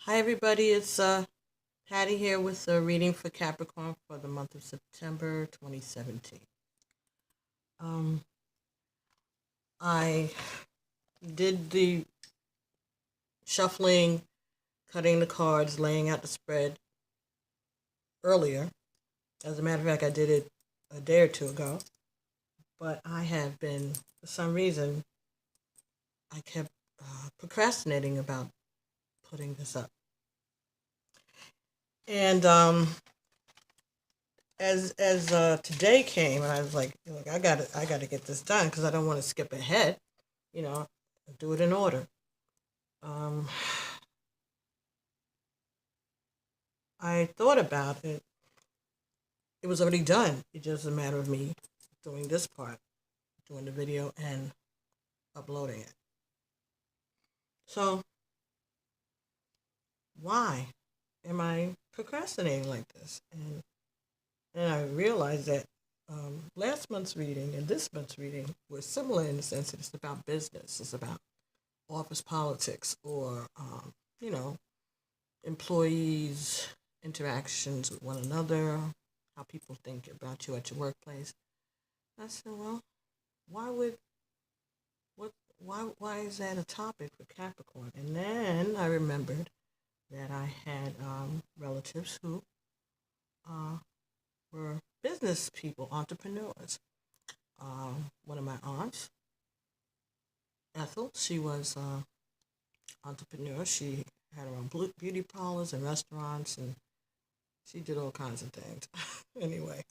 Hi everybody, it's Patty here with a reading for Capricorn for the month of September 2017. Um, I did the shuffling, cutting the cards, laying out the spread earlier. As a matter of fact, I did it a day or two ago, but I have been, for some reason, I kept procrastinating about putting this up. And as today came, and I was like, I gotta get this done because I don't want to skip ahead. Do it in order. Um, I thought about it. It was already done. It's just a matter of me doing this part, doing the video and uploading it. So why am I procrastinating like this? And I realized that last month's reading and this month's reading were similar in the sense that it's about business. It's about office politics or, you know, employees' interactions with one another, how people think about you at your workplace. I said, well, why would what why is that a topic for Capricorn? And then I remembered that I had relatives who uh, were business people, entrepreneurs. One of my aunts, Ethel, she was entrepreneur. She had her own beauty parlors and restaurants, and she did all kinds of things. Anyway,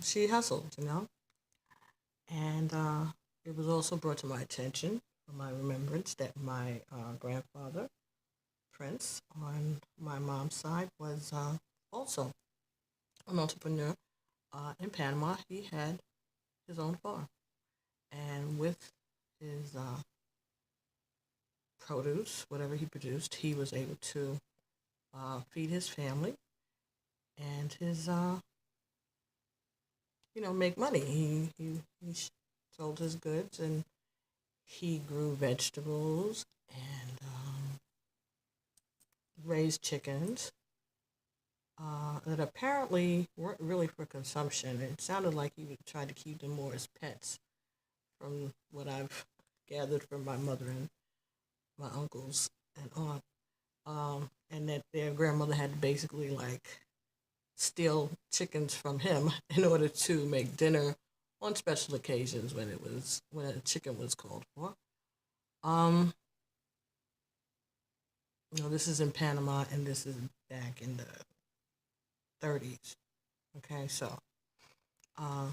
she hustled. And it was also brought to my attention, from my remembrance, that my grandfather, Prince, on my mom's side, was also an entrepreneur. In Panama, he had his own farm. And with his produce, whatever he produced, he was able to feed his family and make money. He sold his goods and he grew vegetables and raised chickens that apparently weren't really for consumption. It sounded like he would try to keep them more as pets, from what I've gathered from my mother and my uncles and aunt. And that their grandmother had to basically like steal chickens from him in order to make dinner on special occasions when a chicken was called for. Um, this is in Panama, and this is back in the 30s. Okay, so uh,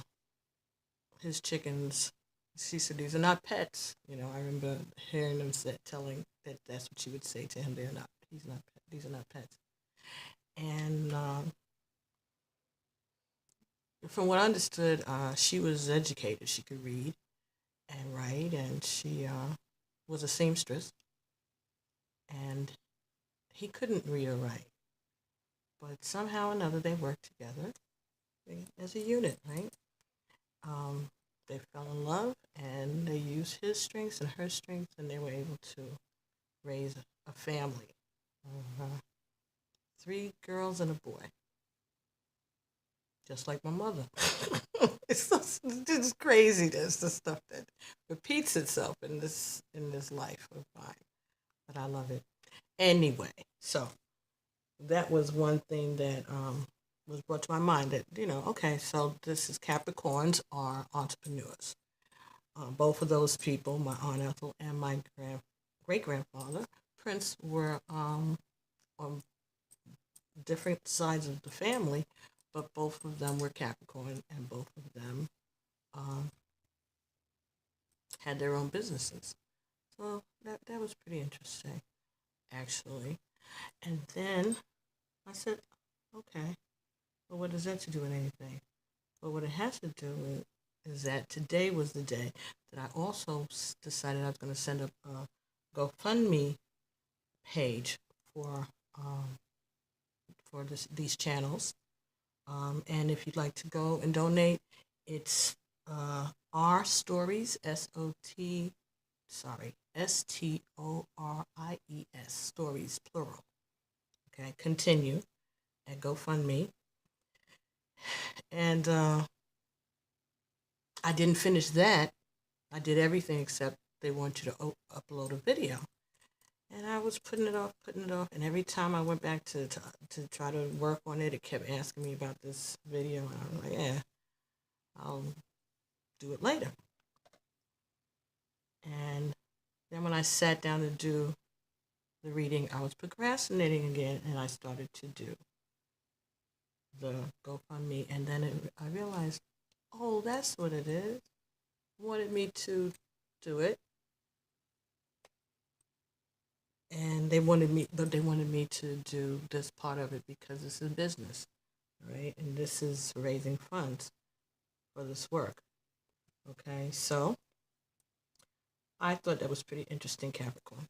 his chickens, she said these are not pets. I remember hearing them telling that that's what she would say to him. They're not. He's not. These are not pets. And from what I understood, she was educated. She could read and write, and she was a seamstress. And he couldn't read or write, but somehow or another they worked together as a unit, right? They fell in love, and they used his strengths and her strengths, and they were able to raise a family of 3 girls and a boy, just like my mother. It's craziness, the stuff that repeats itself in this life of mine, but I love it anyway. So that was one thing that was brought to my mind, that okay, so this is Capricorns are entrepreneurs. Both of those people, my aunt Ethel and my great grandfather Prince, were on different sides of the family, but both of them were Capricorn, and both of them um, had their own businesses. So that was pretty interesting, actually. And then I said, okay, well, what does that to do with anything? But what it has to do with is that today was the day that I also decided I was going to send up a GoFundMe page for these channels. And if you'd like to go and donate, it's R Stories, SOT, sorry, STORIES, stories, plural. Okay, continue at GoFundMe. And I didn't finish that. I did everything except they want you to upload a video. And I was putting it off. And every time I went back to try to work on it, it kept asking me about this video. And I was like, yeah, I'll do it later. And then when I sat down to do the reading, I was procrastinating again, and I started to do the GoFundMe. And then I realized, oh, that's what it is. Wanted me to do it. And they wanted me to do this part of it because this is business, right? And this is raising funds for this work. Okay, so I thought that was pretty interesting, Capricorn.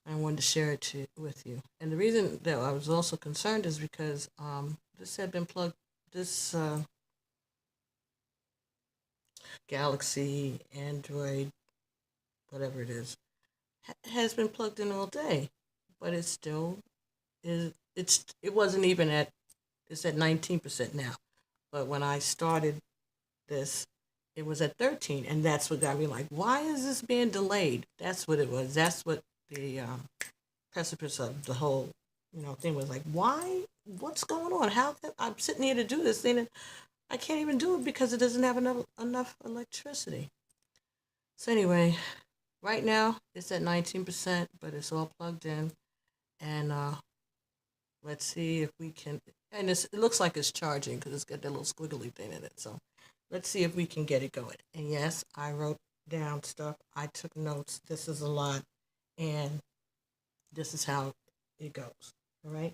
I wanted to share it with you. And the reason that I was also concerned is because this had been plugged, this Galaxy, Android, whatever it is, has been plugged in all day, but it still is. It wasn't even at. It's at 19% now, but when I started this, it was at 13, and that's what got me like, why is this being delayed? That's what it was. That's what the precipice of the whole, thing was like. Why? What's going on? How I'm sitting here to do this thing, and I can't even do it because it doesn't have enough electricity. So anyway. Right now, it's at 19%, but it's all plugged in. And let's see if we can... And it looks like it's charging because it's got that little squiggly thing in it. So let's see if we can get it going. And yes, I wrote down stuff. I took notes. This is a lot. And this is how it goes. All right?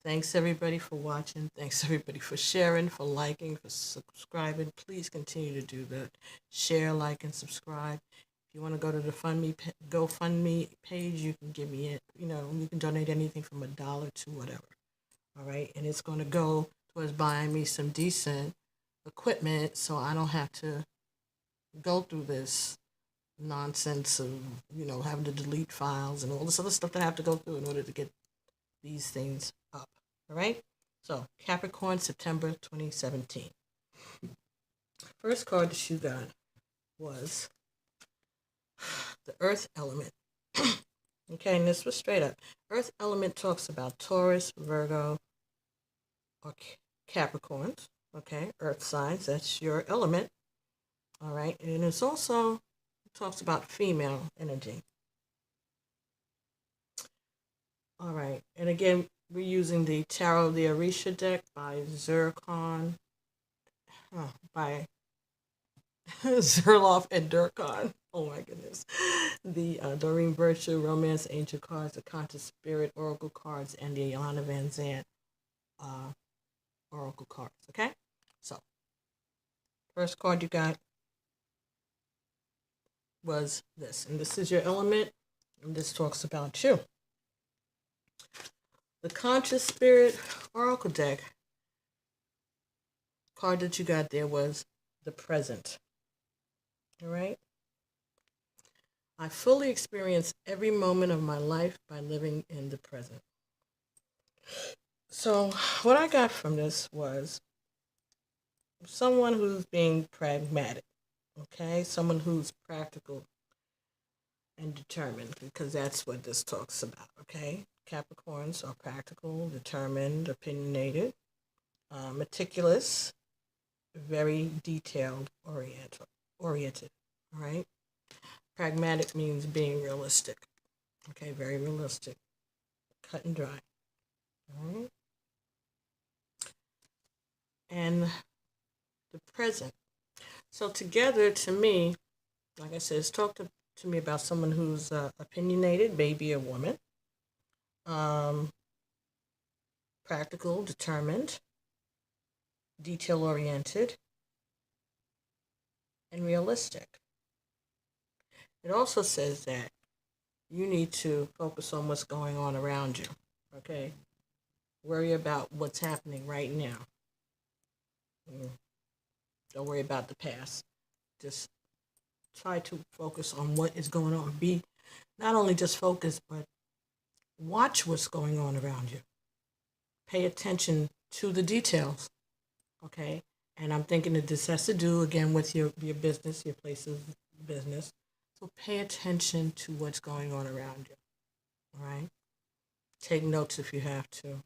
Thanks, everybody, for watching. Thanks, everybody, for sharing, for liking, for subscribing. Please continue to do that. Share, like, and subscribe. If you want to go to the GoFundMe page, you can give me it. You can donate anything from $1 to whatever. All right, and it's going to go towards buying me some decent equipment, so I don't have to go through this nonsense of having to delete files and all this other stuff that I have to go through in order to get these things up. All right. So Capricorn, September 2017. First card that you got was the Earth element. Okay, and this was straight up. Earth element talks about Taurus, Virgo, or Capricorns. Okay, Earth signs, that's your element. All right, and it talks about female energy. All right, and again, we're using the Tarot of the Orishas deck by Zolrak, by Zolrak and Durkon. Oh my goodness. The Doreen Virtue, Romance Angel cards, the Conscious Spirit Oracle cards, and the Iyanla Vanzant Oracle cards. Okay? So, first card you got was this. And this is your element. And this talks about you. The Conscious Spirit Oracle deck card that you got there was the Present. All right? I fully experience every moment of my life by living in the present. So what I got from this was someone who's being pragmatic, okay? Someone who's practical and determined, because that's what this talks about, okay? Capricorns are practical, determined, opinionated, meticulous, very detailed oriented, all right? Pragmatic means being realistic. Okay, very realistic. Cut and dry. All right. And the present. So together, to me, like I said, it's talked to me about someone who's opinionated, maybe a woman. Practical, determined, detail-oriented, and realistic. It also says that you need to focus on what's going on around you, okay? Worry about what's happening right now. Don't worry about the past. Just try to focus on what is going on. Be not only just focused, but watch what's going on around you. Pay attention to the details, okay? And I'm thinking that this has to do, again, with your business, your place of business. So pay attention to what's going on around you, all right? Take notes if you have to.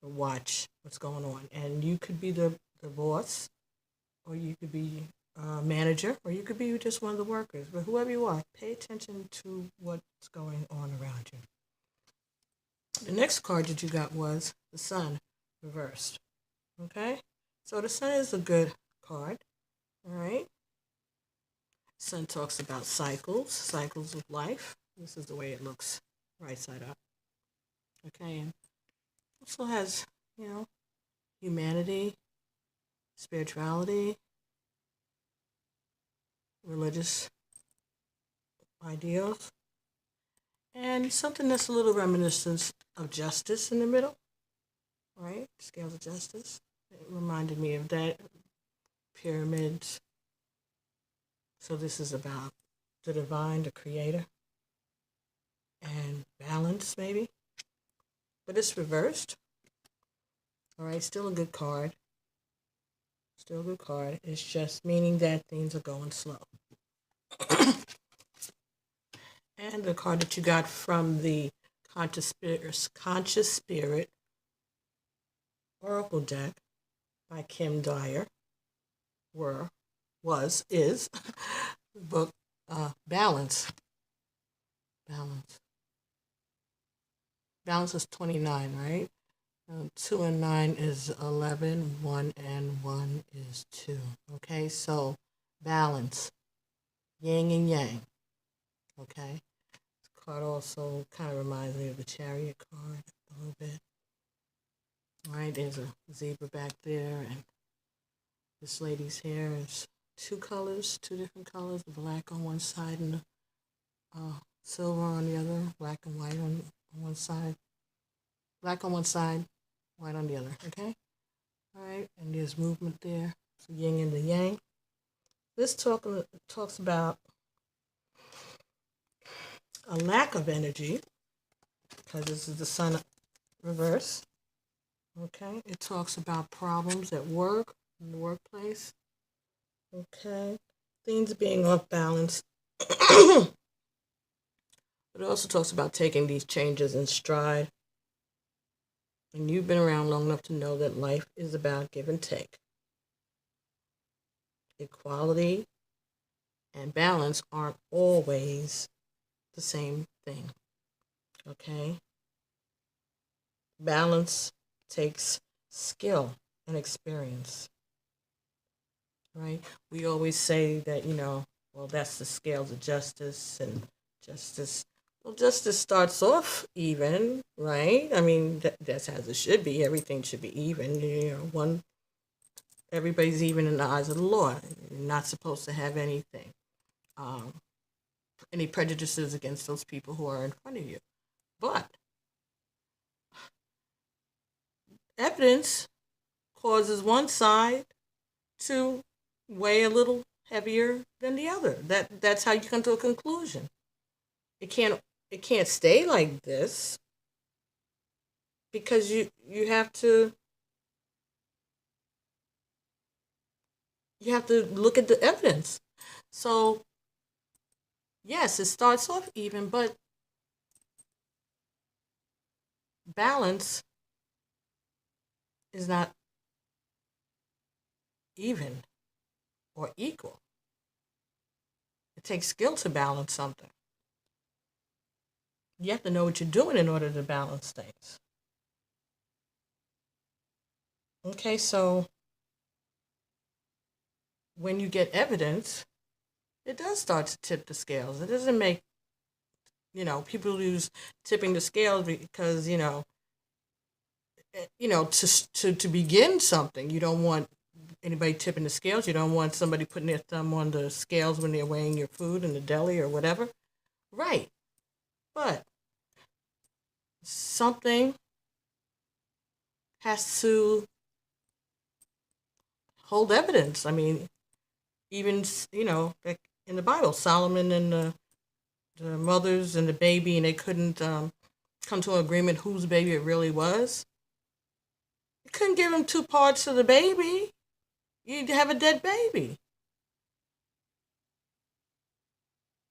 Watch what's going on. And you could be the boss, or you could be a manager, or you could be just one of the workers. But whoever you are, pay attention to what's going on around you. The next card that you got was the Sun reversed. Okay? So the Sun is a good card. All right? Sun talks about cycles of life. This is the way it looks right side up. Okay? And also has, humanity, spirituality, religious ideals, and something that's a little reminiscent of justice in the middle, right? Scales of justice. It reminded me of that. Pyramids. So this is about the divine, the creator, and balance, maybe. But it's reversed. All right, still a good card. Still a good card. It's just meaning that things are going slow. And the card that you got from the Conscious Spirit Oracle deck by Kim Dweyer is the book Balance. Balance is 29, right? 2 and 9 is 11. 1 and 1 is 2. Okay, so balance. Yin and yang. Okay? This card also kind of reminds me of the Chariot card a little bit. All right, there's a zebra back there, and this lady's hair is two different colors, black on one side and silver on the other, black and white on one side. Black on one side, white on the other, okay? All right, and there's movement there, so yin and the yang. This talks about a lack of energy, because this is the Sun reverse, okay? It talks about problems at work, in the workplace, okay? Things being off balance. But it also talks about taking these changes in stride. And you've been around long enough to know that life is about give and take. Equality and balance aren't always the same thing. Okay? Balance takes skill and experience. Right? We always say that, well, that's the scales of justice, and justice. Well, justice starts off even, right? I mean, that's as it should be. Everything should be even. Everybody's even in the eyes of the law. You're not supposed to have any prejudices against those people who are in front of you. But evidence causes one side to weigh a little heavier than the other. That's how you come to a conclusion. It can't stay like this, because you have to look at the evidence. So yes, it starts off even, but balance is not even or equal. It takes skill to balance something. You have to know what you're doing in order to balance things. Okay, so when you get evidence, it does start to tip the scales. It doesn't make, people use tipping the scales because, to begin something, you don't want anybody tipping the scales. You don't want somebody putting their thumb on the scales when they're weighing your food in the deli or whatever. Right. But something has to hold evidence. I mean, even, in the Bible, Solomon and the mothers and the baby, and they couldn't come to an agreement whose baby it really was. You couldn't give him two parts of the baby. You'd have a dead baby.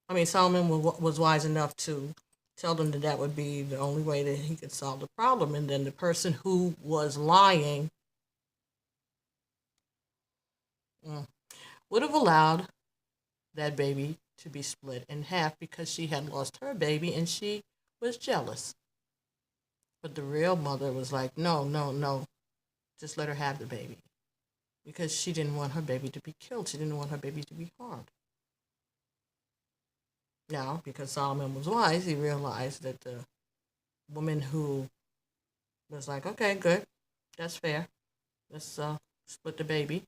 I mean, Solomon was wise enough to tell them that that would be the only way that he could solve the problem. And then the person who was lying would have allowed that baby to be split in half because she had lost her baby and she was jealous. But the real mother was like, no, no, no, just let her have the baby. Because she didn't want her baby to be killed. She didn't want her baby to be harmed. Now, because Solomon was wise, he realized that the woman who was like, okay, good, that's fair, let's split the baby,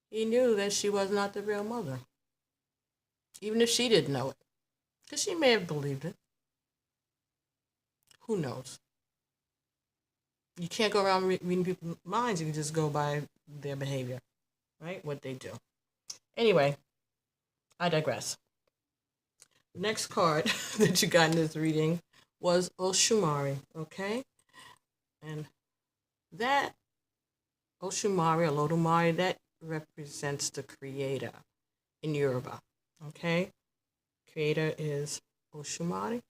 he knew that she was not the real mother. Even if she didn't know it. Because she may have believed it. Who knows? You can't go around reading people's minds. You can just go by their behavior, right? What they do. Anyway, I digress. Next card that you got in this reading was Oshumari, okay? And that Oshumari or Lodumari, that represents the creator in Yoruba, okay? Creator is Oshumari,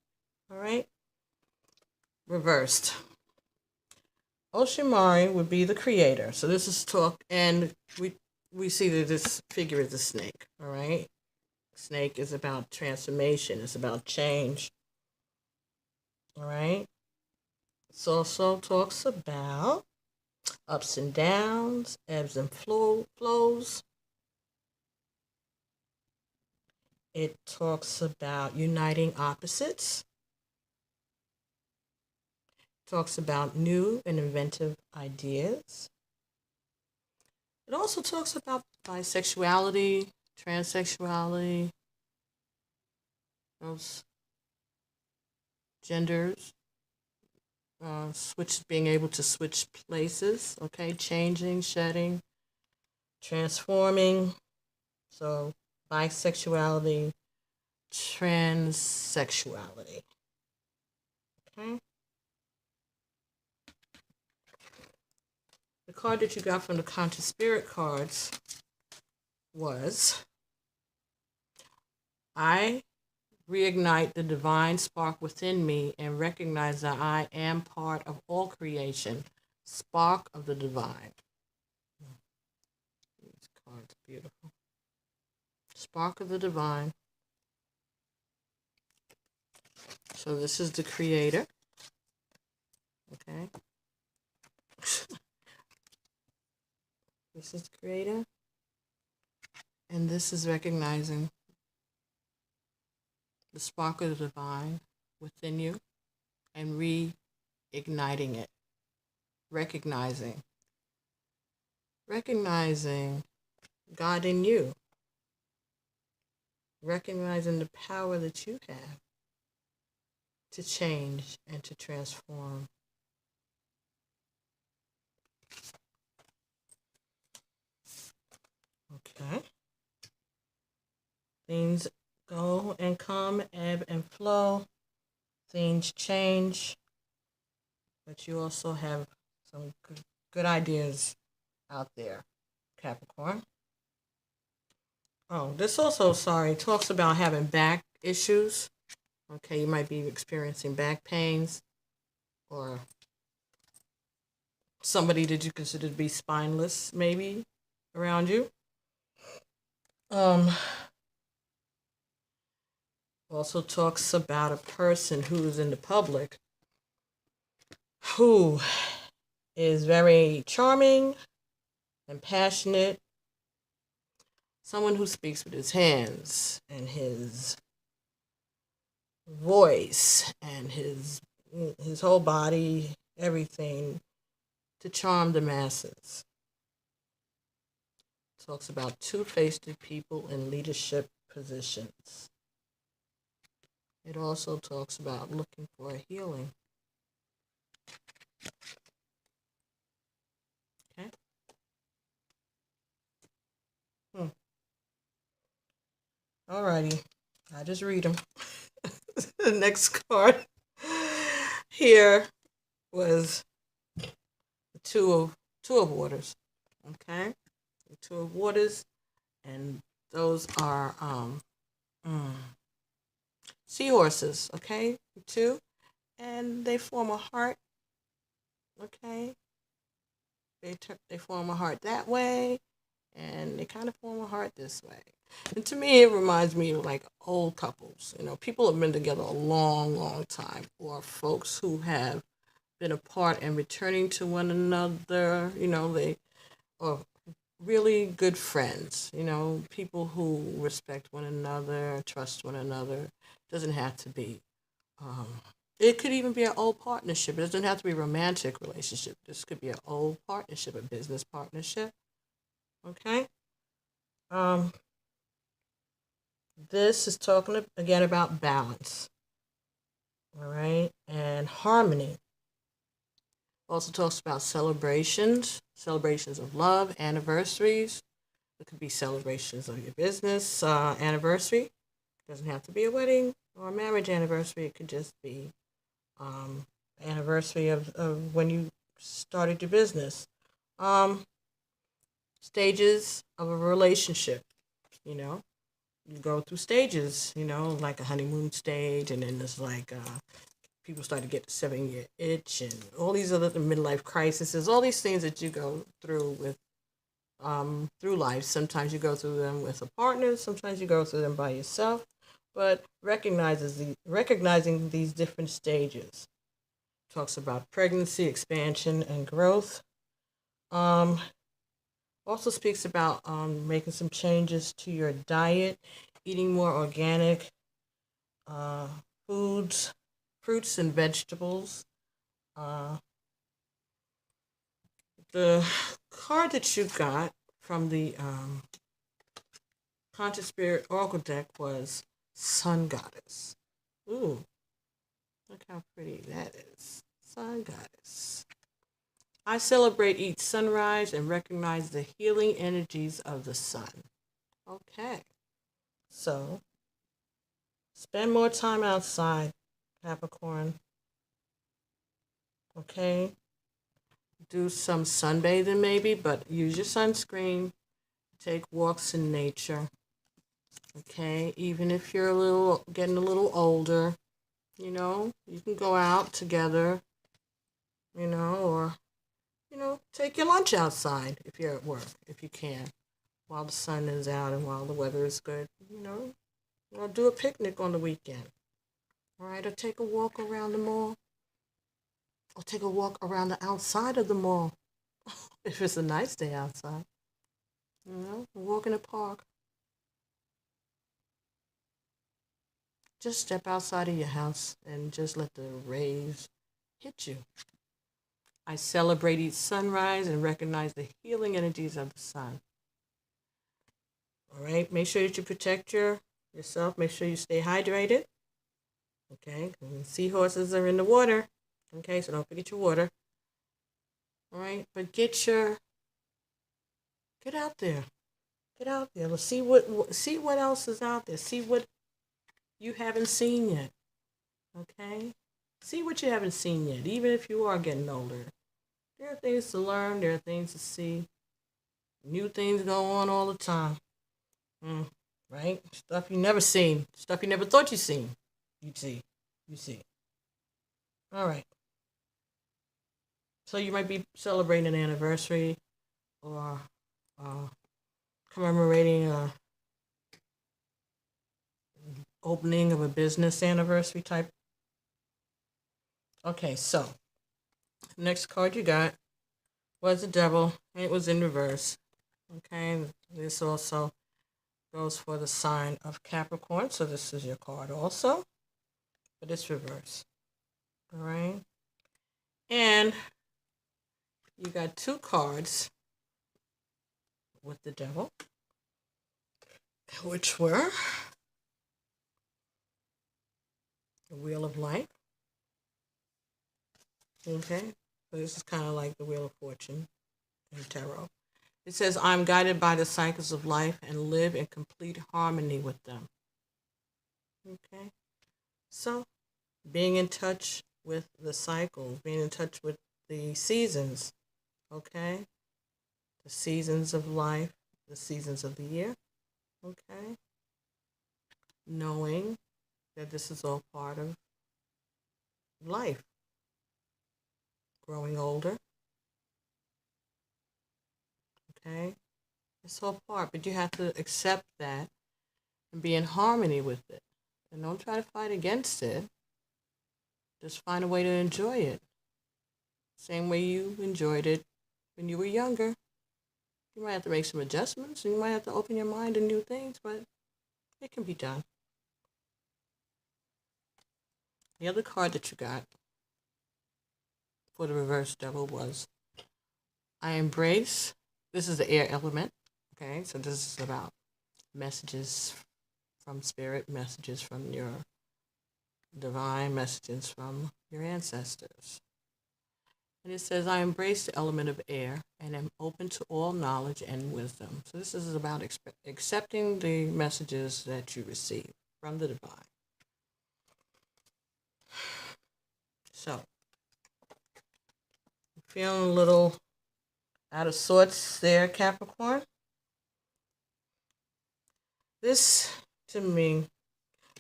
all right? Reversed. Oshumari would be the creator. So this is talk, and we see that this figure is a snake, all right? Snake is about transformation. It's about change. All right. It also talks about ups and downs, ebbs and flows. It talks about uniting opposites. It talks about new and inventive ideas. It also talks about bisexuality, transsexuality, those genders, being able to switch places, okay, changing, shedding, transforming. So bisexuality, transsexuality. Okay. The card that you got from the Conscious Spirit cards was I reignite the divine spark within me and recognize that I am part of all creation. Spark of the divine. These cards are beautiful. Spark of the divine. So this is the creator. Okay. This is the creator. And this is recognizing the spark of the divine within you and reigniting it. Recognizing God in you. Recognizing the power that you have to change and to transform. Okay. Things go and come, ebb and flow. Things change. But you also have some good ideas out there, Capricorn. Oh, this also, talks about having back issues. Okay, you might be experiencing back pains or somebody that you consider to be spineless, maybe, around you. Also talks about a person who is in the public who is very charming and passionate. Someone who speaks with his hands and his voice and his whole body, everything, to charm the masses. Talks about two-faced people in leadership positions. It also talks about looking for a healing. Okay. Alrighty. I just read them. The next card here was the two of waters. Okay? The two of waters, and those are seahorses, okay? Two. And they form a heart. Okay? They form a heart that way, and they kind of form a heart this way. And to me, it reminds me of like old couples. People have been together a long, long time, or folks who have been apart and returning to one another. They are really good friends. People who respect one another, trust one another. Doesn't have to be. It could even be an old partnership. It doesn't have to be a romantic relationship. This could be an old partnership, a business partnership. Okay? This is talking again about balance. All right? And harmony. Also talks about celebrations of love, anniversaries. It could be celebrations of your business anniversary. It doesn't have to be a wedding or a marriage anniversary. It could just be anniversary of when you started your business. Stages of a relationship. You go through stages, like a honeymoon stage, and then there's like people start to get the 7-year itch and all these other midlife crises, all these things that you go through with through life. Sometimes you go through them with a partner, sometimes you go through them by yourself, but recognizing these different stages. Talks about pregnancy, expansion, and growth. Also speaks about making some changes to your diet, eating more organic foods, fruits and vegetables. The card that you got from the Conscious Spirit Oracle deck was Sun Goddess. Ooh, look how pretty that is. Sun Goddess. I celebrate each sunrise and recognize the healing energies of the sun. Okay. So, spend more time outside, Capricorn. Okay? Do some sunbathing maybe, but use your sunscreen. Take walks in nature. Okay? Even if you're getting a little older, you can go out together, or take your lunch outside if you're at work, if you can, while the sun is out and while the weather is good. Or do a picnic on the weekend. All right, or take a walk around the mall. Or take a walk around the outside of the mall, if it's a nice day outside. Walk in the park. Just step outside of your house and just let the rays hit you. I celebrate each sunrise and recognize the healing energies of the sun. All right, make sure that you protect yourself. Make sure you stay hydrated. Okay, seahorses are in the water. Okay, so don't forget your water. All right, but get out there. Get out there. Let's see what else is out there. See what you haven't seen yet. Okay? See what you haven't seen yet, even if you are getting older. There are things to learn. There are things to see. New things go on all the time. Right? Stuff you never seen. Stuff you never thought you seen. You see. All right. So you might be celebrating an anniversary or commemorating a opening of a business anniversary type. Okay, so next card you got was the Devil, and it was in reverse. Okay, this also goes for the sign of Capricorn, so this is your card also, but it's reverse. All right, and you got two cards with the Devil, which were the Wheel of Life. Okay, so this is kind of like the Wheel of Fortune in tarot. It says, I'm guided by the cycles of life and live in complete harmony with them. Okay? So, being in touch with the cycles, being in touch with the seasons, okay? The seasons of life, the seasons of the year, okay? Knowing that this is all part of life, growing older, okay? It's all part, but you have to accept that and be in harmony with it. And don't try to fight against it. Just find a way to enjoy it. Same way you enjoyed it when you were younger. You might have to make some adjustments and you might have to open your mind to new things, but it can be done. The other card that you got for the reverse devil was I embrace. This is the air element. Okay, so this is about messages from spirit, messages from your divine, messages from your ancestors. And it says, I embrace the element of air and am open to all knowledge and wisdom. So this is about accepting the messages that you receive from the divine. So, feeling a little out of sorts there, Capricorn? This, to me,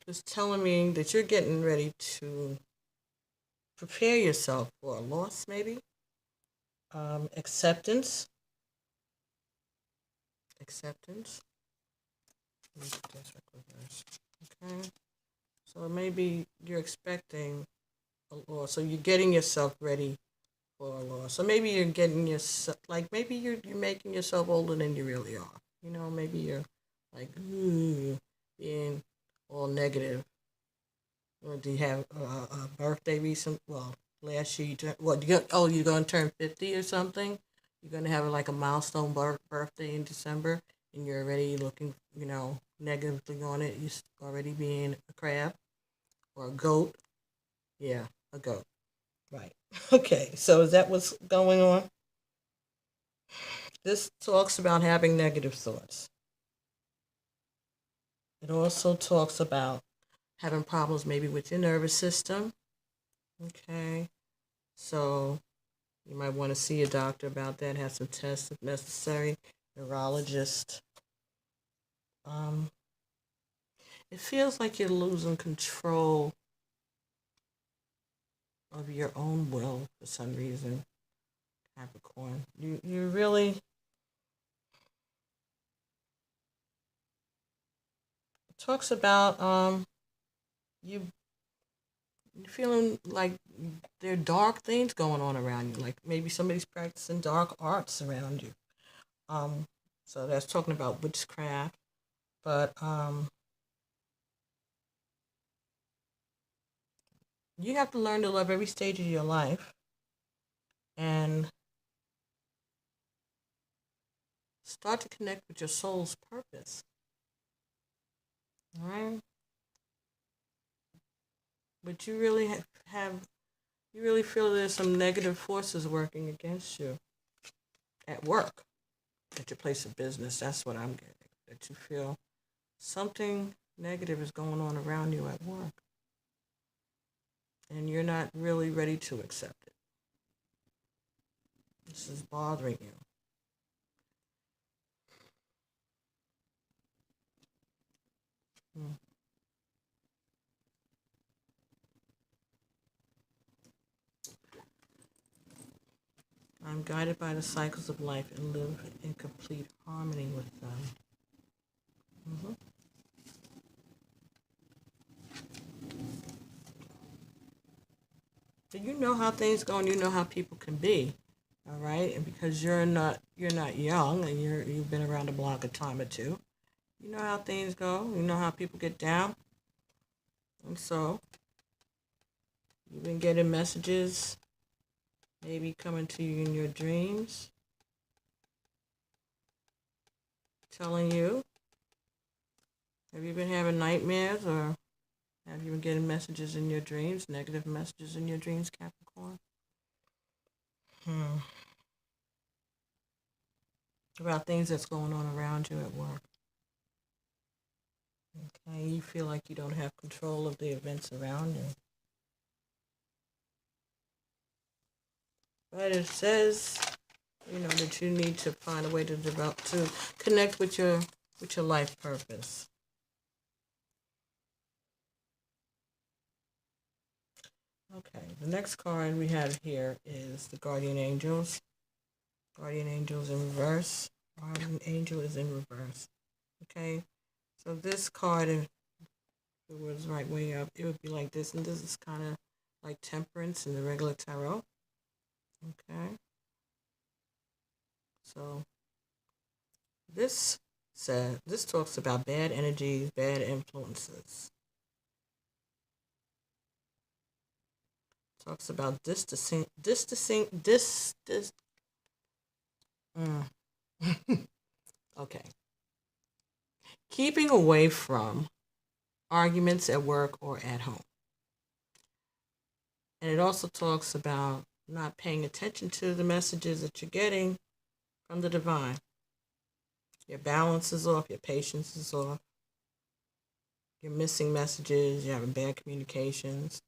is telling me that you're getting ready to prepare yourself for a loss, maybe. Acceptance. Acceptance. Okay. So maybe you're expecting a loss. So you're getting yourself ready for a loss. So maybe you're getting yourself, like maybe you're making yourself older than you really are. You know, maybe you're like, being all negative. Or do you have a birthday recent? Well, last year you turned, what, you're going to turn 50 or something? You're going to have like a milestone birthday in December, and you're already looking, negatively on it. You're already being a crab or a goat. Yeah, a goat. Right. Okay, so is that what's going on? This talks about having negative thoughts. It also talks about having problems maybe with your nervous system. Okay, so you might want to see a doctor about that, have some tests if necessary, neurologist. It feels like you're losing control of your own will for some reason, Capricorn. You really, it talks about you feeling like there are dark things going on around you, like maybe somebody's practicing dark arts around you. So that's talking about witchcraft, but you have to learn to love every stage of your life and start to connect with your soul's purpose. All right, but you really you really feel there's some negative forces working against you at work, at your place of business. That's what I'm getting. That you feel something negative is going on around you at work, and you're not really ready to accept it. This is bothering you. Hmm. I'm guided by the cycles of life and live in complete harmony with them. Mm-hmm. So you know how things go, and you know how people can be, all right. And because you're not young, and you've been around the block a time or two, you know how things go. You know how people get down, and so you've been getting messages, maybe coming to you in your dreams, telling you. Have you been having nightmares, or have you been getting messages in your dreams, negative messages in your dreams, Capricorn? Hmm. About things that's going on around you at work. Okay, you feel like you don't have control of the events around you. But it says, that you need to find a way to develop, to connect with your life purpose. Okay, the next card we have here is the Guardian Angels. Guardian Angels in reverse. Guardian Angel is in reverse. Okay, so this card, if it was right way up, it would be like this, and this is kind of like Temperance in the regular tarot. Okay, so this talks about bad energies, bad influences. Talks about distancing. Okay. Keeping away from arguments at work or at home. And it also talks about not paying attention to the messages that you're getting from the divine. Your balance is off, your patience is off, you're missing messages, you're having bad communications.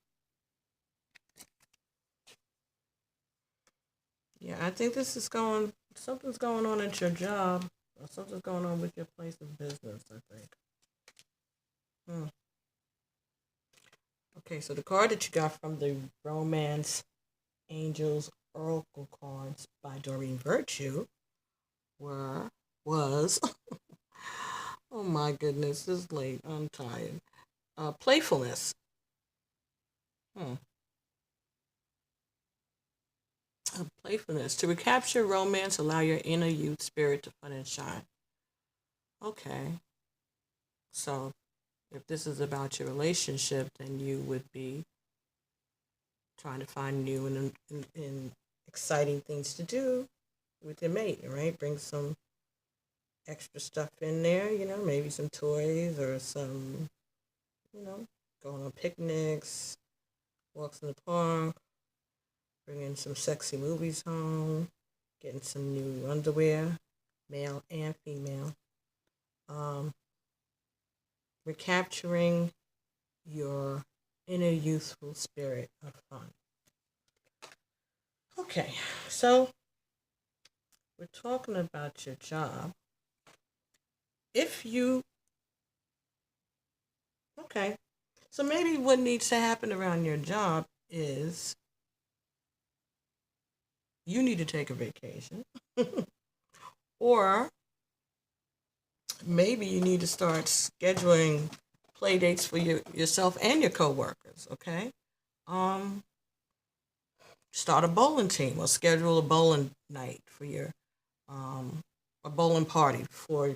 Yeah, I think something's going on at your job, or something's going on with your place of business, I think. Okay, so the card that you got from the Romance Angels Oracle cards by Doreen Virtue was oh my goodness, it's late. I'm tired. Playfulness. Playfulness. To recapture romance, allow your inner youth spirit to fun and shine. Okay. So, if this is about your relationship, then you would be trying to find new and exciting things to do with your mate, right? Bring some extra stuff in there, maybe some toys or some, going on picnics, walks in the park, bringing some sexy movies home, getting some new underwear, male and female. Recapturing your inner youthful spirit of fun. Okay, so we're talking about your job. Okay, so maybe what needs to happen around your job is you need to take a vacation. Or maybe you need to start scheduling play dates for yourself and your coworkers, okay? Start a bowling team or schedule a bowling night for a bowling party for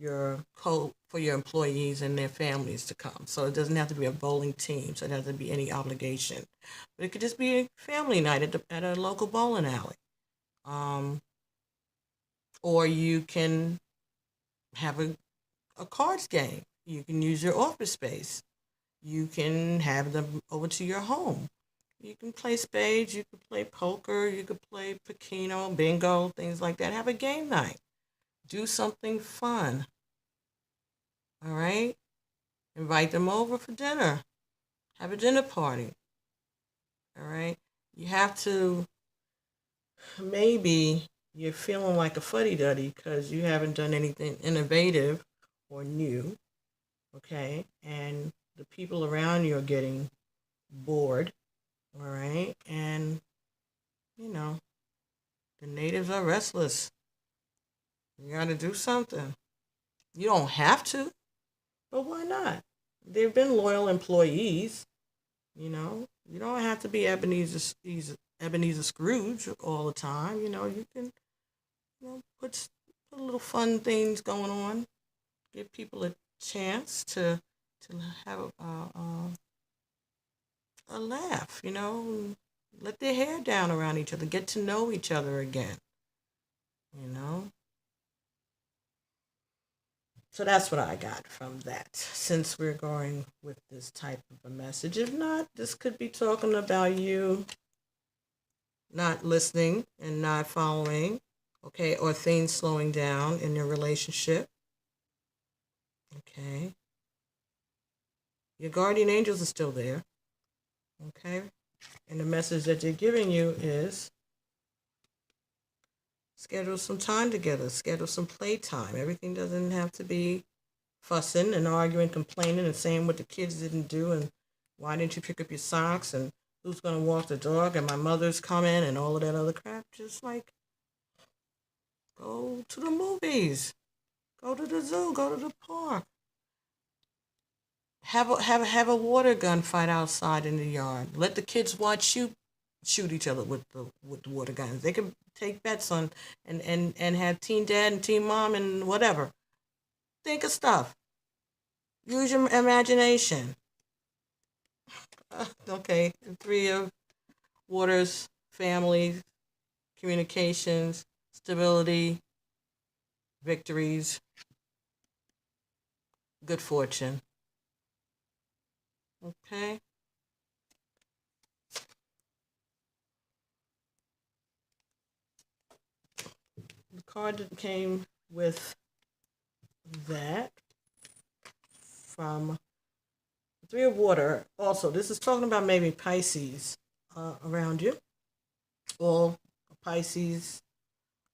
for your employees and their families to come. So it doesn't have to be a bowling team, so it doesn't be any obligation. But it could just be a family night at a local bowling alley. Or you can have a cards game. You can use your office space. You can have them over to your home. You can play spades, you can play poker, you can play Pacino, bingo, things like that. Have a game night. Do something fun. All right? Invite them over for dinner. Have a dinner party. All right? You have to, maybe you're feeling like a fuddy-duddy because you haven't done anything innovative or new. Okay? And the people around you are getting bored. All right? And, the natives are restless. You got to do something. You don't have to, but why not? They've been loyal employees. You don't have to be Ebenezer Scrooge all the time. You can put little fun things going on. Give people a chance to have a laugh. Let their hair down around each other. Get to know each other again. So that's what I got from that. Since we're going with this type of a message, if not, this could be talking about you not listening and not following, okay, or things slowing down in your relationship, okay. Your guardian angels are still there. Okay? And the message that they're giving you is schedule some time together, schedule some playtime. Everything doesn't have to be fussing and arguing, complaining, and saying what the kids didn't do and why didn't you pick up your socks and who's going to walk the dog and my mother's coming and all of that other crap. Just like go to the movies, go to the zoo, go to the park. Have a water gun fight outside in the yard. Let the kids watch you shoot each other with the water guns. They can take bets on and have teen dad and teen mom and whatever. Think of stuff. Use your imagination. Okay, three of waters, family, communications, stability, victories, good fortune. Okay. The card that came with that from the Three of Water. Also, this is talking about maybe Pisces around you, or a Pisces,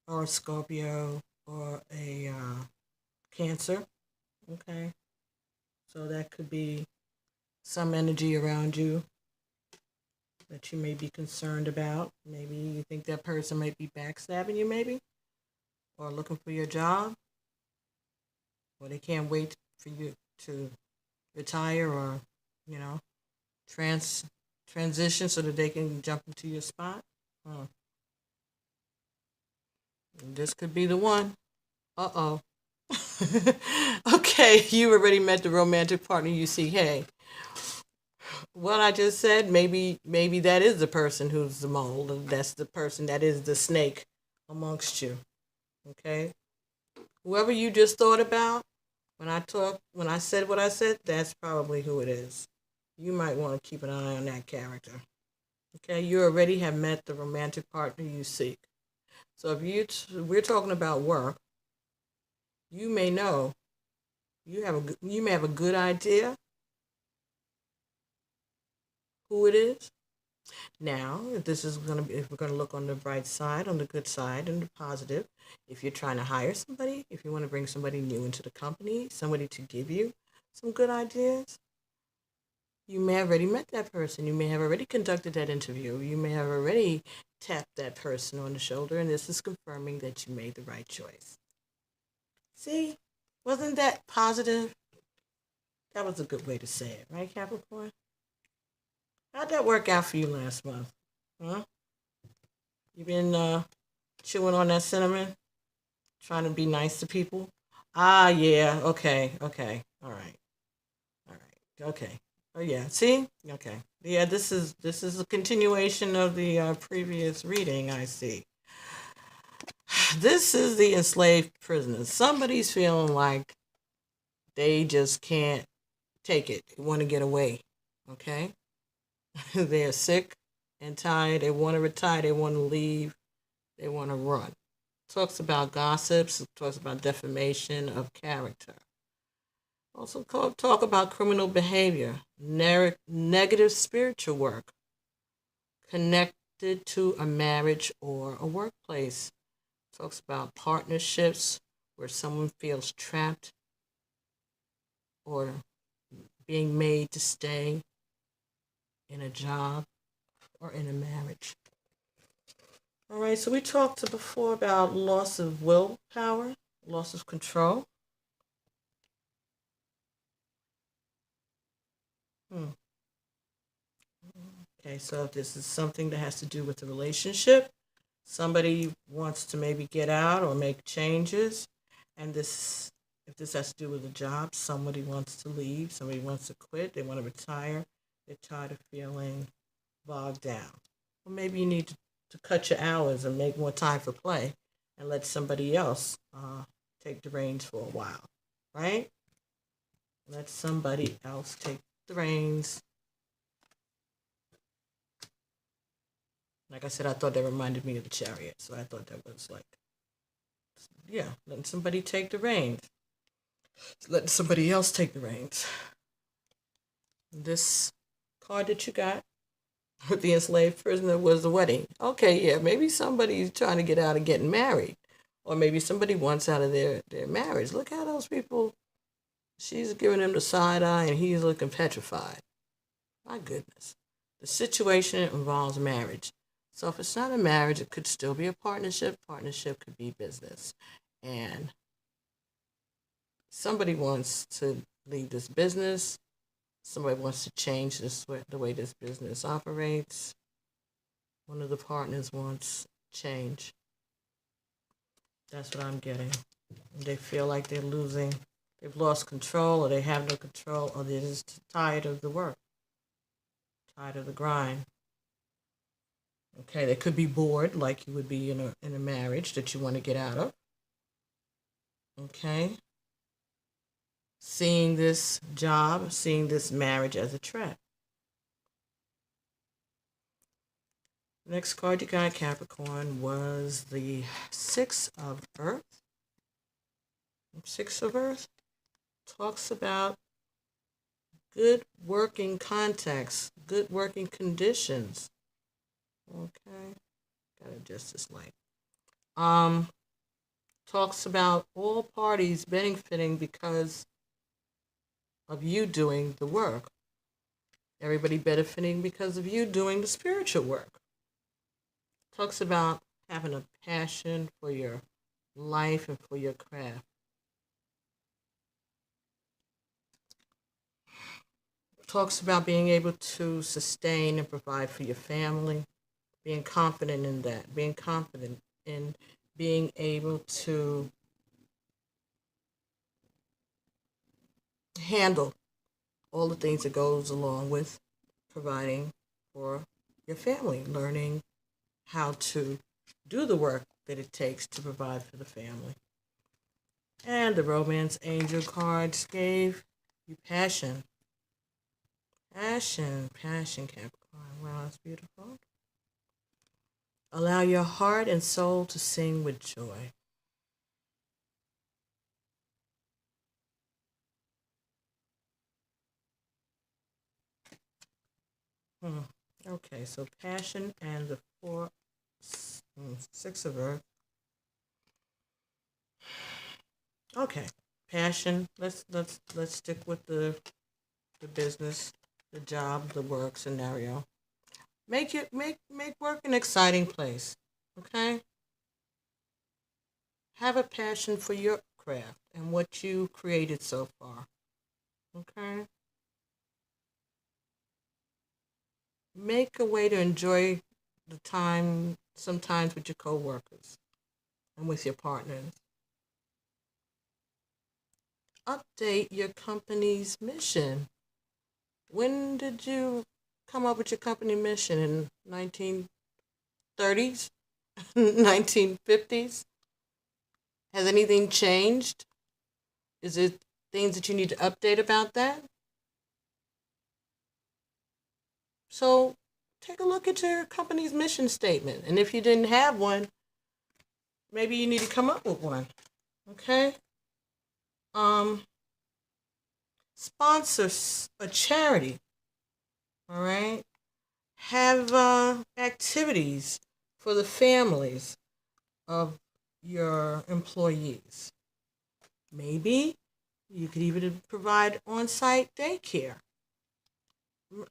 or a Scorpio, or a Cancer. Okay, so that could be some energy around you that you may be concerned about. Maybe you think that person might be backstabbing you, maybe, or looking for your job, or they can't wait for you to retire or, you know, transition so that they can jump into your spot. This could be the one. Uh-oh. Okay, you already met the romantic partner you see. Hey, what I just said, maybe that is the person who's the mole. That's the person that is the snake amongst you. Okay? Whoever you just thought about, when I said what I said, that's probably who it is. You might want to keep an eye on that character. Okay? You already have met the romantic partner you seek. So if we're talking about work, you may know, you may have a good idea who it is. Now, if we're gonna look on the bright side, on the good side, and the positive, if you're trying to hire somebody, if you want to bring somebody new into the company, somebody to give you some good ideas, you may have already met that person. You may have already conducted that interview. You may have already tapped that person on the shoulder, and this is confirming that you made the right choice. See, wasn't that positive? That was a good way to say it, right, Capricorn? How'd that work out for you last month? Huh? You been chewing on that cinnamon? Trying to be nice to people? Ah, yeah. Okay. All right. Okay. Oh, yeah. See? Okay. Yeah, this is a continuation of the previous reading, I see. This is the enslaved prisoners. Somebody's feeling like they just can't take it. They want to get away. Okay? They're sick and tired. They want to retire. They want to leave. They want to run. Talks about gossips. Talks about defamation of character. Also talk about criminal behavior, negative spiritual work, connected to a marriage or a workplace. Talks about partnerships where someone feels trapped or being made to stay in a job or in a marriage. All right, so we talked before about loss of willpower, loss of control. Okay, so if this is something that has to do with the relationship, somebody wants to maybe get out or make changes, and if this has to do with a job, somebody wants to leave, somebody wants to quit, they want to retire, they're tired of feeling bogged down. Or maybe you need to cut your hours and make more time for play and let somebody else take the reins for a while, right? Let somebody else take the reins. Like I said, I thought that reminded me of the Chariot, so I thought that was like, yeah, letting somebody take the reins. Letting somebody else take the reins. This card that you got with the enslaved prisoner was the wedding. Okay, yeah, maybe somebody's trying to get out of getting married. Or maybe somebody wants out of their marriage. Look how those people, she's giving him the side eye and he's looking petrified. My goodness. The situation involves marriage. So if it's not a marriage, it could still be a partnership. Partnership could be business. And somebody wants to leave this business. Somebody wants to change the way this business operates. One of the partners wants change. That's what I'm getting. They feel like they're losing, they've lost control, or they have no control, or they're just tired of the work, tired of the grind. Okay, they could be bored, like you would be in a marriage that you want to get out of. Okay, seeing this job, seeing this marriage as a threat. Next card you got, Capricorn, was the Six of Earth. Six of Earth talks about good working contacts, good working conditions. Okay, gotta adjust this light. Talks about all parties benefiting because of you doing the work. Everybody benefiting because of you doing the spiritual work. Talks about having a passion for your life and for your craft. Talks about being able to sustain and provide for your family, being confident in that, being confident in being able to handle all the things that goes along with providing for your family, learning how to do the work that it takes to provide for the family. And the romance angel cards gave you passion. Passion, Capricorn. Wow, that's beautiful. Allow your heart and soul to sing with joy. Okay, so passion and the Six of Earth. Okay, passion. Let's stick with the business, the job, the work scenario. Make work an exciting place. Okay. Have a passion for your craft and what you created so far. Okay. Make a way to enjoy the time sometimes with your coworkers and with your partners. Update your company's mission. When did you come up with your company mission? In 1930s? 1950s? Has anything changed? Is it things that you need to update about that? So take a look at your company's mission statement. And if you didn't have one, maybe you need to come up with one. Okay? Sponsor a charity. All right? Have activities for the families of your employees. Maybe you could even provide on-site daycare.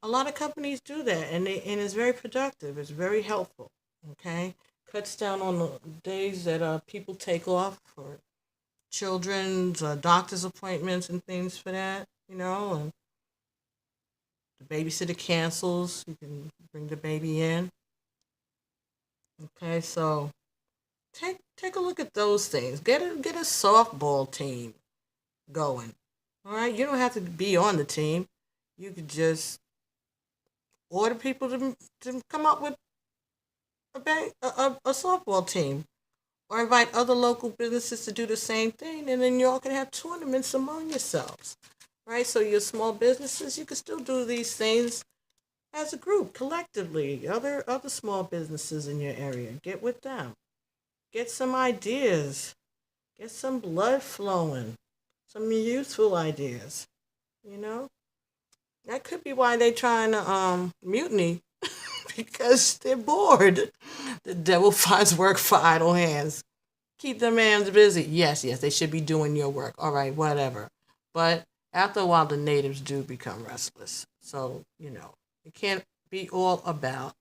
A lot of companies do that, and it's very productive. It's very helpful. Okay, cuts down on the days that people take off for children's doctor's appointments and things for that. And the babysitter cancels. You can bring the baby in. Okay, so take a look at those things. Get a softball team going. All right, you don't have to be on the team. You could just order people to come up with a softball team, or invite other local businesses to do the same thing, and then y'all can have tournaments among yourselves, right? So your small businesses, you can still do these things as a group, collectively. Other small businesses in your area, get with them, get some ideas, get some blood flowing, some useful ideas, you know. That could be why they trying to mutiny because they're bored. The devil finds work for idle hands. Keep them hands busy. Yes, yes, they should be doing your work. All right, whatever. But after a while, the natives do become restless. So, it can't be all about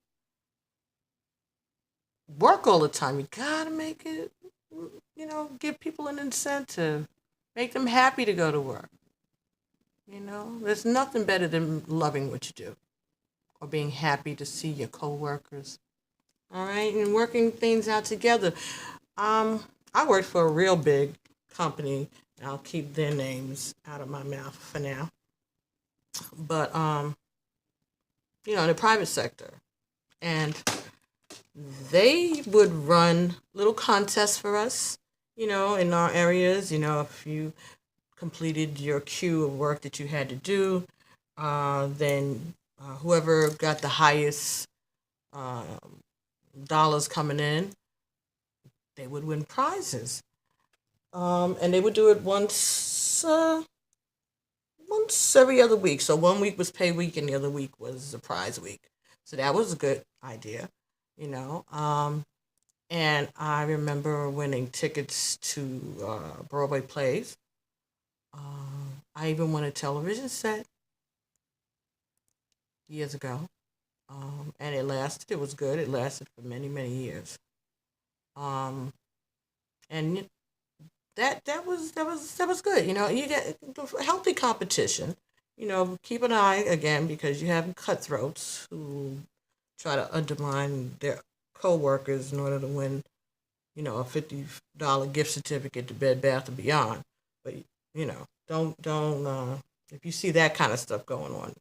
work all the time. You gotta make it, give people an incentive, make them happy to go to work. There's nothing better than loving what you do or being happy to see your coworkers. All right, and working things out together. I worked for a real big company. I'll keep their names out of my mouth for now. But in the private sector, and they would run little contests for us, in our areas. If you completed your queue of work that you had to do, then whoever got the highest dollars coming in, they would win prizes. And they would do it once every other week. So one week was pay week and the other week was the prize week. So that was a good idea, you know. And I remember winning tickets to Broadway plays. I even won a television set years ago. And it lasted. It was good. It lasted for many, many years. And that was good. You get healthy competition. Keep an eye again because you have cutthroats who try to undermine their co-workers in order to win, a $50 gift certificate to Bed Bath and Beyond. But don't if you see that kind of stuff going on,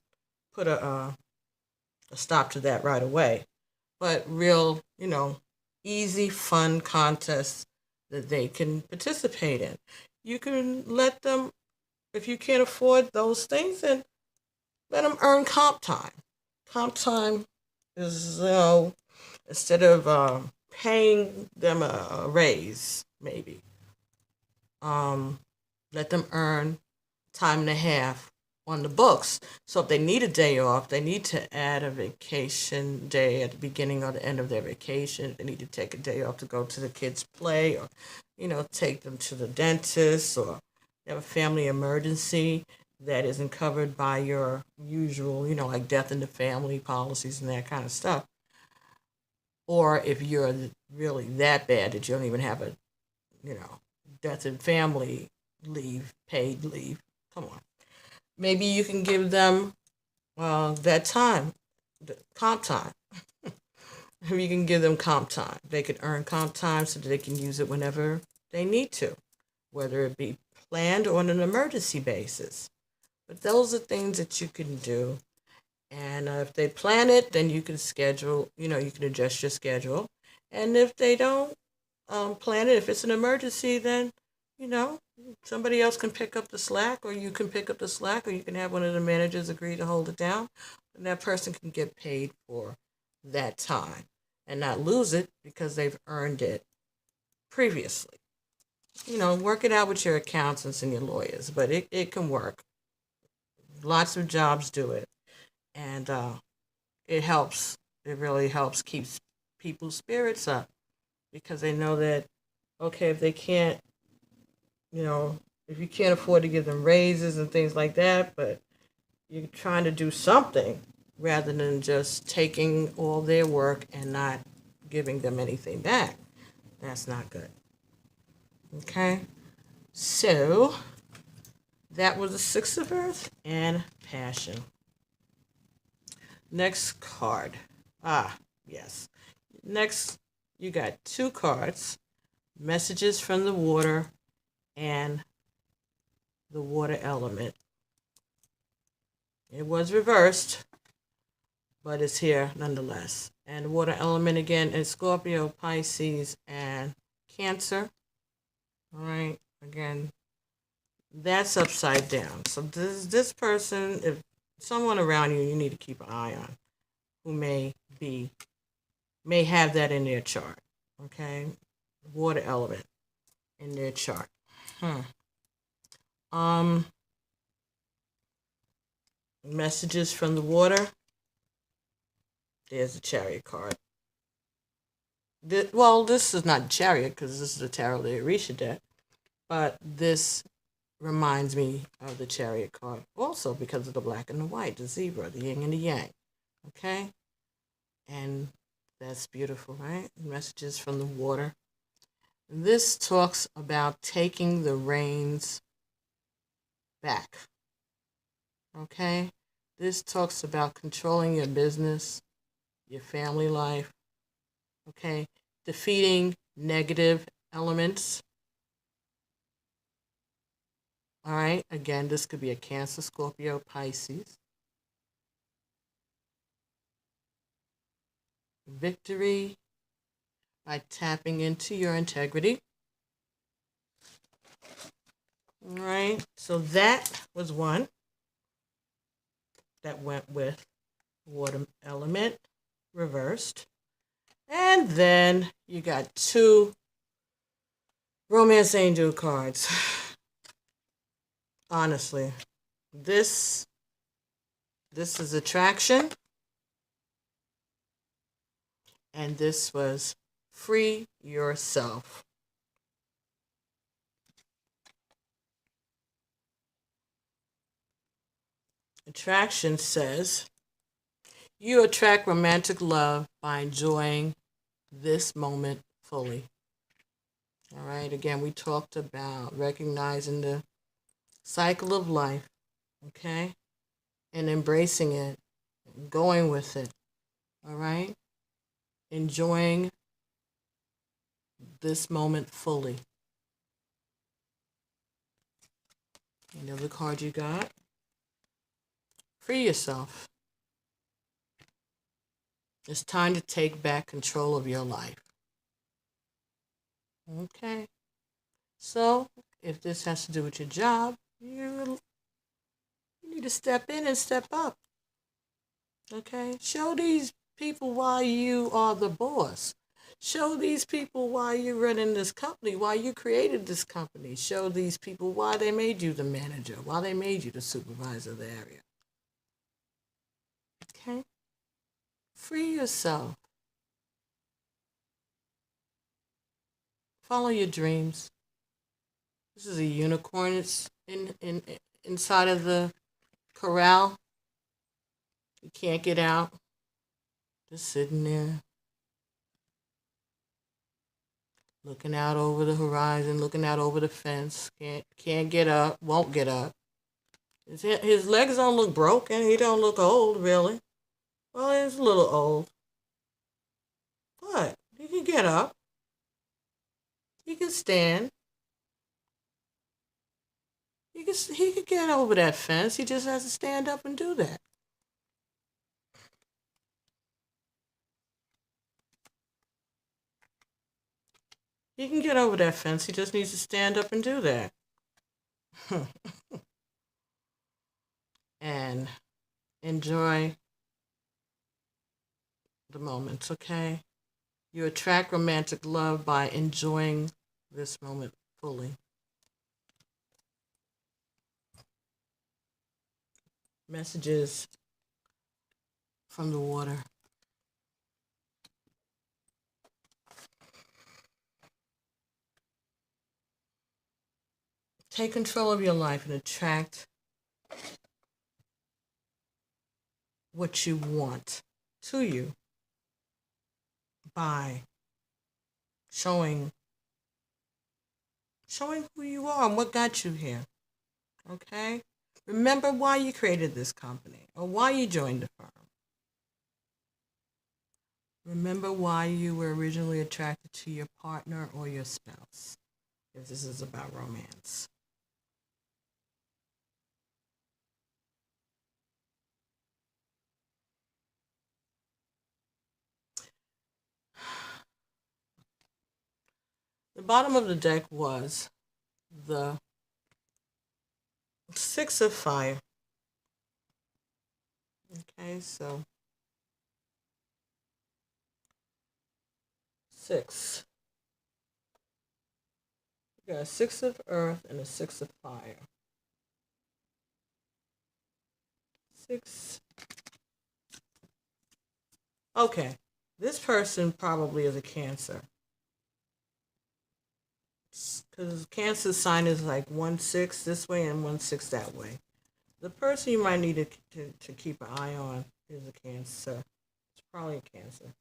put a stop to that right away. But real, easy, fun contests that they can participate in. You can let them, if you can't afford those things, then let them earn comp time. Comp time is, instead of paying them a raise, maybe, let them earn time and a half on the books. So if they need a day off, they need to add a vacation day at the beginning or the end of their vacation. They need to take a day off to go to the kids' play or, take them to the dentist or have a family emergency that isn't covered by your usual, like death in the family policies and that kind of stuff. Or if you're really that bad that you don't even have a, death in family leave, paid leave. Come on. Maybe you can give them that time, comp time. Maybe you can give them comp time. They can earn comp time so that they can use it whenever they need to, whether it be planned or on an emergency basis. But those are things that you can do. And if they plan it, then you can schedule, you can adjust your schedule. And if they don't plan it, if it's an emergency, then, somebody else can pick up the slack, or you can pick up the slack, or you can have one of the managers agree to hold it down. And that person can get paid for that time and not lose it because they've earned it previously. Work it out with your accountants and your lawyers, but it can work. Lots of jobs do it. And it helps. It really helps keep people's spirits up because they know that, okay, if they can't, if you can't afford to give them raises and things like that, but you're trying to do something rather than just taking all their work and not giving them anything back. That's not good. Okay? So, that was the Six of Earth and Passion. Next card. Yes. Next, you got two cards. Messages from the water and the water element. It was reversed, but it's here nonetheless. And the water element again is Scorpio, Pisces, and Cancer. All right. Again, that's upside down. So this person, if someone around you need to keep an eye on, who may have that in their chart. Okay, water element in their chart. Messages from the water. There's the Chariot card. This is not Chariot because this is the Tarot de Orisha deck, but this reminds me of the Chariot card also because of the black and the white, the zebra, the yin and the yang. Okay? And that's beautiful, right? Messages from the water. This talks about taking the reins back. Okay? This talks about controlling your business, your family life. Okay? Defeating negative elements. All right? Again, this could be a Cancer, Scorpio, Pisces. Victory by tapping into your integrity. All right, so that was one that went with water element reversed. And then you got two romance angel cards. Honestly, this is attraction. And this was free yourself. Attraction says, you attract romantic love by enjoying this moment fully. All right, again, we talked about recognizing the cycle of life, okay, and embracing it, going with it, all right, enjoying this moment fully. Another card you got, free yourself. It's time to take back control of your life. Okay. So, if this has to do with your job, you need to step in and step up. Okay? Show these people why you are the boss. Show these people why you're running this company, why you created this company. Show these people why they made you the manager, why they made you the supervisor of the area. Okay? Free yourself. Follow your dreams. This is a unicorn. It's inside of the corral. You can't get out. Just sitting there. Looking out over the horizon, looking out over the fence. Can't get up, won't get up. His legs don't look broken. He don't look old, really. Well, he's a little old. But he can get up. He can stand. He can get over that fence. He just has to stand up and do that. He can get over that fence. He just needs to stand up and do that. And enjoy the moments, okay? You attract romantic love by enjoying this moment fully. Messages from the water. Take control of your life and attract what you want to you by showing who you are and what got you here. Okay? Remember why you created this company or why you joined the firm. Remember why you were originally attracted to your partner or your spouse, if this is about romance. The bottom of the deck was the Six of Fire. Okay, so 6. You got a 6 of Earth and a 6 of Fire. 6. Okay. This person probably is a Cancer. Because Cancer sign is like 1-6 this way and 1-6 that way. The person you might need to keep an eye on is a Cancer. It's probably a Cancer.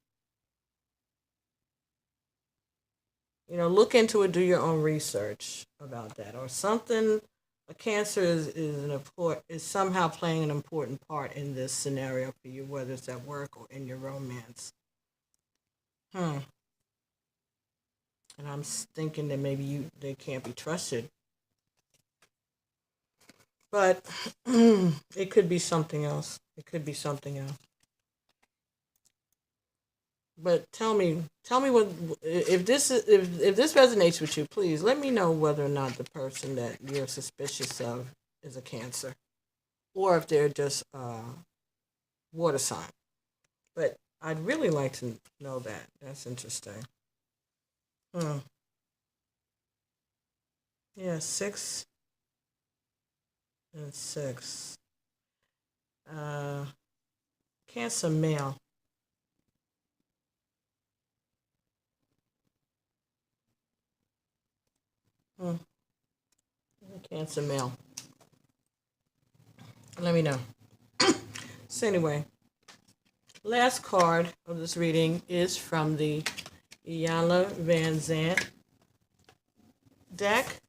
Look into it, do your own research about that. Or something, a Cancer is somehow playing an important part in this scenario for you, whether it's at work or in your romance. And I'm thinking that maybe they can't be trusted. But it could be something else. But tell me what if this resonates with you. Please let me know whether or not the person that you're suspicious of is a Cancer, or if they're just water sign. But I'd really like to know that. That's interesting. Yeah, 6 and 6. Cancer male. Cancer male. Let me know. So anyway, last card of this reading is from the Iyanla Vanzant deck,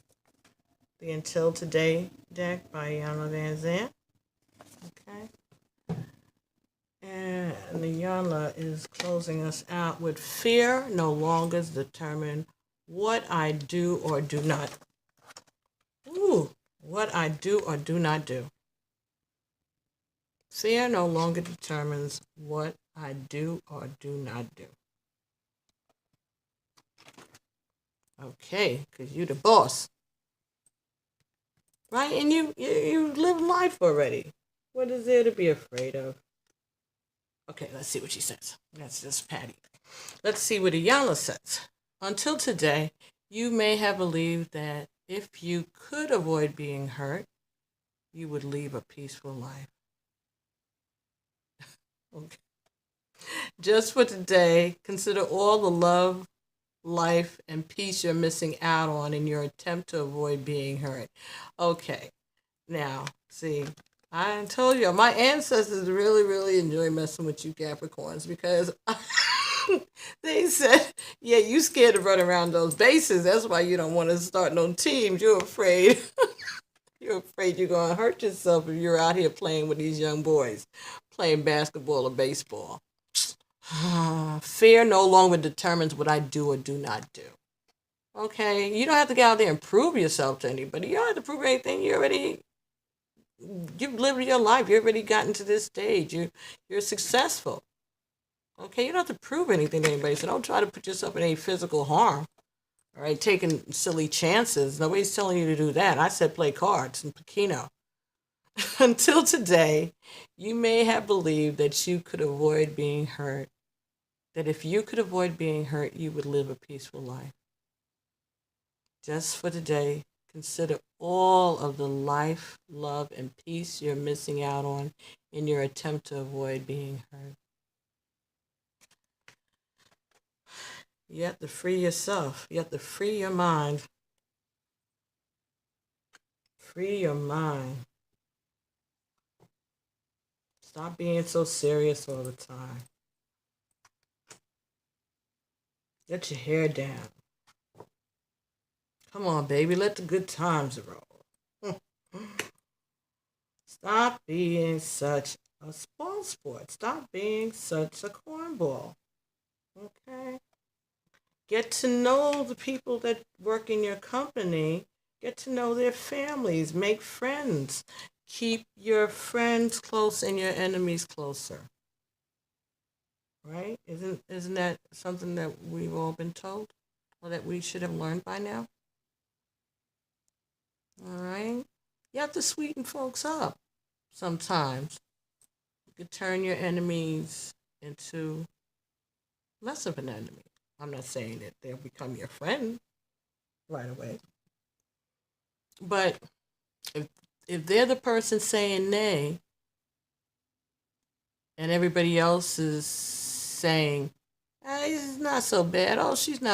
the Until Today deck by Iyanla Vanzant. Okay. And the Iyanla is closing us out with fear no longer determine what I do or do not. What I do or do not do. Fear no longer determines what I do or do not do. Okay, because you the boss. Right? And you live life already. What is there to be afraid of? Okay, let's see what she says. That's just Patty. Let's see what Iyanla says. Until today, you may have believed that if you could avoid being hurt, you would lead a peaceful life. Okay. Just for today, consider all the love, life, and peace you're missing out on in your attempt to avoid being hurt. Okay. Now, see, I told you, my ancestors really, really enjoy messing with you Capricorns because they said, yeah, you scared to run around those bases. That's why you don't want to start no teams. You're afraid. You're afraid you're going to hurt yourself if you're out here playing with these young boys, playing basketball or baseball. Fear no longer determines what I do or do not do. Okay? You don't have to get out there and prove yourself to anybody. You don't have to prove anything. You've lived your life. You've already gotten to this stage. You're successful. Okay? You don't have to prove anything to anybody. So don't try to put yourself in any physical harm. All right? Taking silly chances. Nobody's telling you to do that. I said play cards and Pekino. Until today, you may have believed that you could avoid being hurt. That if you could avoid being hurt, you would live a peaceful life. Just for today, consider all of the life, love, and peace you're missing out on in your attempt to avoid being hurt. You have to free yourself. You have to free your mind. Free your mind. Stop being so serious all the time. Get your hair down. Come on, baby. Let the good times roll. Stop being such a spoil sport. Stop being such a cornball. Okay? Get to know the people that work in your company. Get to know their families. Make friends. Keep your friends close and your enemies closer. Right? Isn't that something that we've all been told? Or that we should have learned by now? All right? You have to sweeten folks up sometimes. You could turn your enemies into less of an enemy. I'm not saying that they'll become your friend right away. But if they're the person saying nay, and everybody else is saying, it's not so bad. Oh, she's not